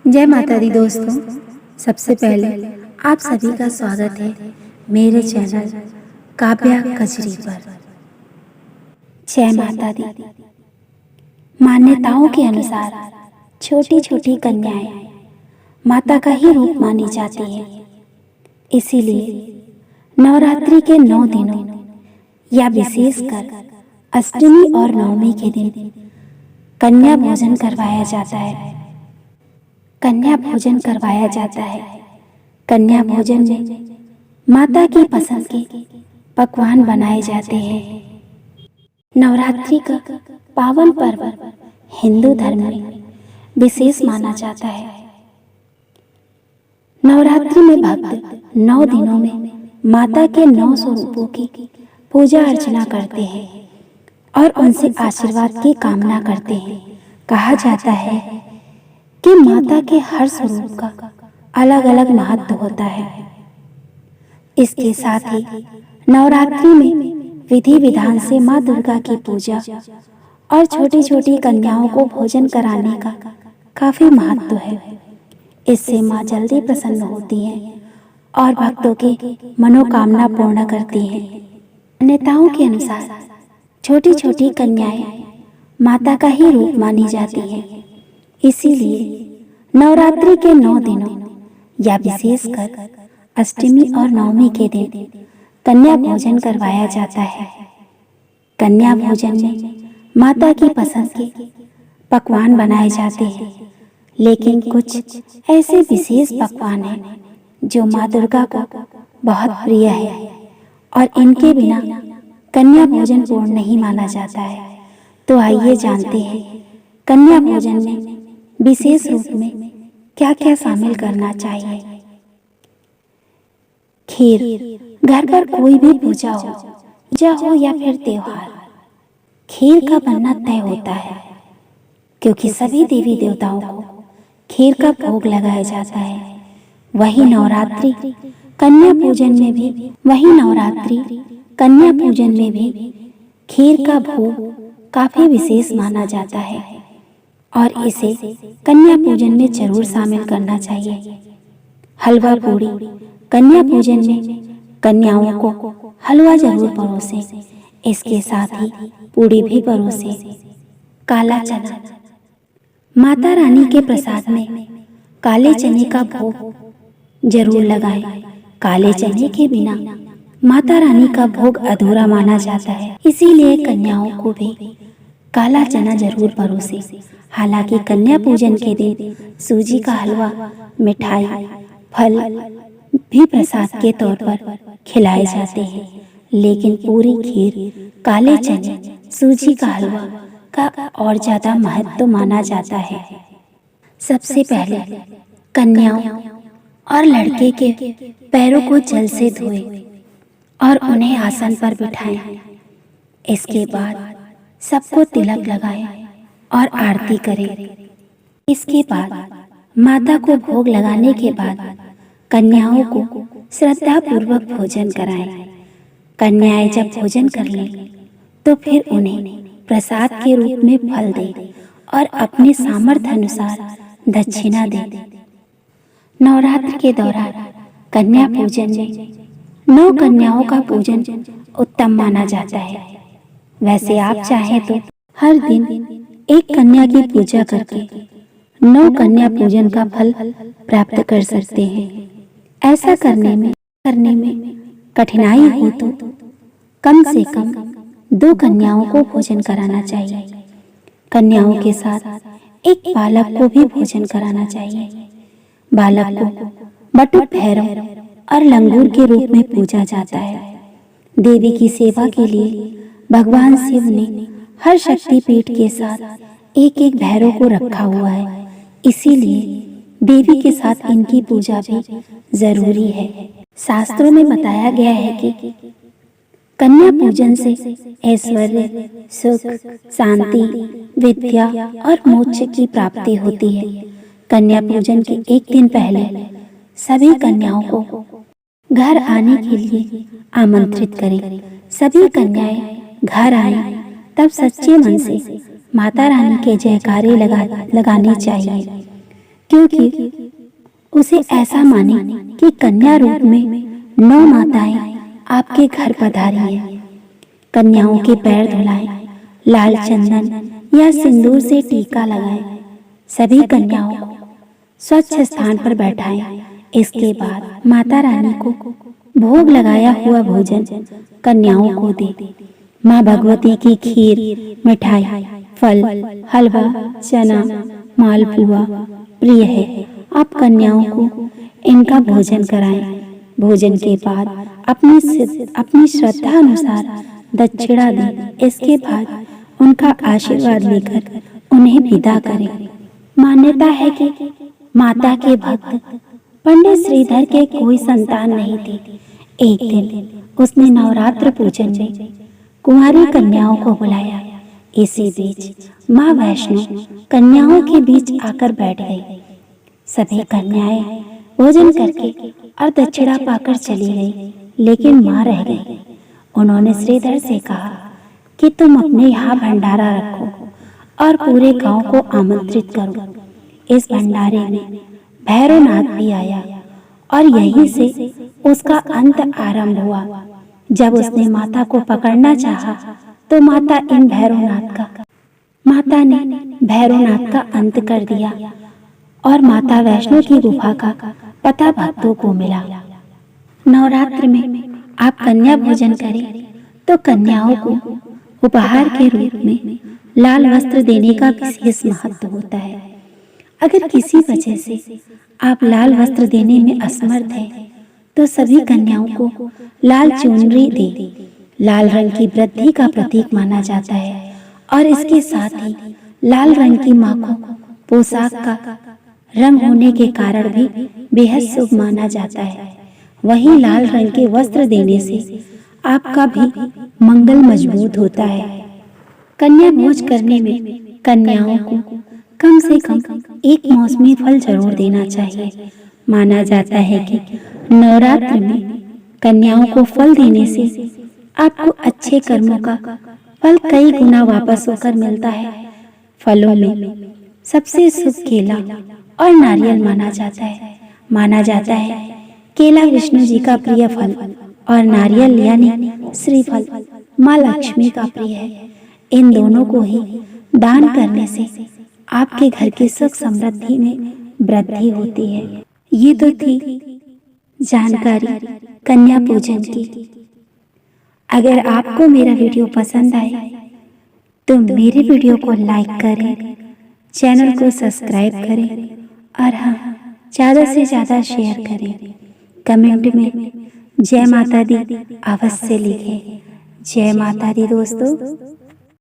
जय माता दी दोस्तों। सबसे पहले आप सभी का स्वागत है मेरे चैनल काव्या कजरी पर। जय माता दी। मान्यताओं के अनुसार छोटी छोटी कन्याएं माता का ही रूप मानी जाती है। इसीलिए नवरात्रि के 9 दिनों या विशेषकर अष्टमी और नवमी के दिन कन्या भोजन करवाया जाता है। कन्या भोजन करवाया जाता है। कन्या भोजन में माता की पसंद के पकवान बनाए जाते हैं। नवरात्रि का पावन पर्व हिंदू धर्म में विशेष माना जाता है। नवरात्रि में भक्त 9 दिनों में माता के 9 स्वरूपों की पूजा अर्चना करते हैं और उनसे आशीर्वाद की कामना करते हैं। कहा जाता है कि माता के हर स्वरूप का अलग अलग महत्व होता है। इसके साथ ही नवरात्रि में विधि विधान से माँ दुर्गा की पूजा और छोटी छोटी कन्याओं को भोजन कराने का काफी महत्व है। इससे माँ जल्दी प्रसन्न होती हैं और भक्तों की मनोकामना पूर्ण करती हैं। मान्यताओं के अनुसार छोटी छोटी कन्याएं माता का ही रूप मानी जाती हैं। इसीलिए नवरात्रि के 9 दिनों या विशेषकर अष्टमी और नवमी के दिन कन्या भोजन करवाया जाता है। कन्या भोजन में माता की पसंद के पकवान बनाए जाते हैं, लेकिन कुछ ऐसे विशेष पकवान हैं जो माँ दुर्गा को बहुत प्रिय है और इनके बिना कन्या भोजन पूर्ण नहीं माना जाता है। तो आइए जानते हैं कन्या भोजन में विशेष रूप में क्या क्या शामिल करना चाहिए। खीर। घर पर कोई भी पूजा हो या फिर त्योहार, खीर का बनना तय होता है, क्योंकि सभी देवी देवताओं को खीर का भोग लगाया जाता है। वही नवरात्रि कन्या पूजन में भी खीर का भोग काफी विशेष माना जाता है और इसे कन्या पूजन में जरूर शामिल करना चाहिए। हलवा पूड़ी। कन्या पूजन में कन्याओं को हलवा जरूर परोसें। इसके साथ ही पूड़ी भी परोसें। काला चना। माता रानी के प्रसाद में काले चने का भोग जरूर लगाएं। काले चने के बिना माता रानी का भोग अधूरा माना जाता है। इसीलिए कन्याओं को भी काला चना जरूर परोसें। हालांकि कन्या पूजन के दिन सूजी का हलवा, मिठाई, फल भी प्रसाद के तौर पर खिलाए जाते हैं, लेकिन पूरी खीर, काले चने, सूजी का हलवा का और ज्यादा महत्व माना जाता है। सबसे पहले कन्याओं और लड़के के पैरों को जल से धोएं और उन्हें आसन पर बिठाएं। इसके बाद सबको तिलक लगाएं और आरती करें। इसके बाद माता को भोग लगाने के बाद कन्याओं को श्रद्धा पूर्वक भोजन कराएं। कन्याएं जब भोजन कर लें तो फिर उन्हें प्रसाद के रूप में फल दें और अपने सामर्थ्य अनुसार दक्षिणा दें। नवरात्र के दौरान कन्या पूजन में 9 कन्याओं का पूजन उत्तम माना जाता है। वैसे आप चाहें तो हर दिन एक कन्या की पूजा करके 9 कन्या पूजन का फल प्राप्त कर सकते हैं। ऐसा करने में कठिनाई हो तो कम से कम 2 कन्याओं को भोजन कराना चाहिए। कन्याओं के साथ एक बालक को भी भोजन कराना चाहिए। बालक को बटुक भैरव और लंगूर के रूप में पूजा जाता है। देवी की सेवा के लिए भगवान शिव ने हर शक्ति पीठ के साथ एक एक भैरव को रखा हुआ है। इसीलिए देवी के साथ इनकी पूजा भी जरूरी है। शास्त्रों में बताया गया है कि कन्या पूजन से ऐश्वर्य, सुख, शांति, विद्या और मोक्ष की प्राप्ति होती है। कन्या पूजन के एक दिन पहले सभी कन्याओं को घर आने के लिए आमंत्रित करें। सभी कन्याएं घर आएं तब सच्चे मन से माता रानी के जयकारे लगाने चाहिए, क्योंकि उसे ऐसा माने कि कन्या रूप में 9 माताएं आपके घर पधारी हैं। कन्याओं के पैर धुलाएं, लाल चंदन या सिंदूर से टीका लगाएं। सभी कन्याओं को स्वच्छ स्थान पर बैठाएं। इसके बाद माता रानी को भोग लगाया हुआ भोजन कन्याओं को दे। माँ भगवती की खीर, मिठाई, फल, हलवा, चना, मालपुआ प्रिय है। आप कन्याओं को इनका भोजन कराएं। भोजन के बाद अपनी श्रद्धा अनुसार दक्षिणा दें। इसके बाद उनका आशीर्वाद लेकर उन्हें विदा करें। मान्यता है कि माता के भक्त पंडित श्रीधर के कोई संतान नहीं थी। एक दिन उसने नवरात्र पूजन में कुंवारी कन्याओं को बुलाया। इसी बीच माँ वैष्णो कन्याओं के बीच आकर बैठ गई। सभी कन्याएं भोजन करके और दक्षिणा पाकर चली गई, लेकिन माँ रह गई। उन्होंने श्रीधर से कहा कि तुम अपने यहाँ भंडारा रखो और पूरे गांव को आमंत्रित करो। इस भंडारे में भैरवनाथ भी आया और यहीं से उसका अंत आरंभ हुआ। जब उसने माता को पकड़ना चाहा तो माता ने भैरवनाथ का अंत कर दिया और माता वैष्णो की गुफा का पता भक्तों को मिला। नवरात्र में आप कन्या भोजन करें तो कन्याओं को उपहार के रूप में लाल वस्त्र देने का विशेष महत्व होता है। अगर किसी वजह से आप लाल वस्त्र देने में असमर्थ हैं, तो सभी कन्याओं को लाल चुनरी दे। लाल रंग की वृद्धि का प्रतीक माना जाता है और इसके साथ ही लाल रंग की मां को पोशाक का रंग होने के कारण भी बेहद शुभ माना जाता है। वहीं लाल रंग के वस्त्र देने से आपका भी मंगल मजबूत होता है। कन्या भोज करने में कन्याओं को कम से कम एक मौसमी फल जरूर देना चाहिए। माना जाता है कि नवरात्र में कन्याओं को फल देने से आपको अच्छे कर्मों का फल कई गुना वापस होकर मिलता है। फलों में सबसे शुभ केला और नारियल माना जाता है। माना जाता है केला विष्णु जी का प्रिय फल और नारियल यानी श्रीफल माँ लक्ष्मी का प्रिय है। इन दोनों को ही दान करने से आपके घर की सुख समृद्धि में वृद्धि होती है। ये तो थी जानकारी कन्या पूजन की। अगर आपको मेरा वीडियो पसंद आए तो मेरे वीडियो को लाइक करें, चैनल को सब्सक्राइब करें और हाँ, ज़्यादा से ज़्यादा शेयर करें। कमेंट में जय माता दी अवश्य लिखें। जय माता दी दोस्तों।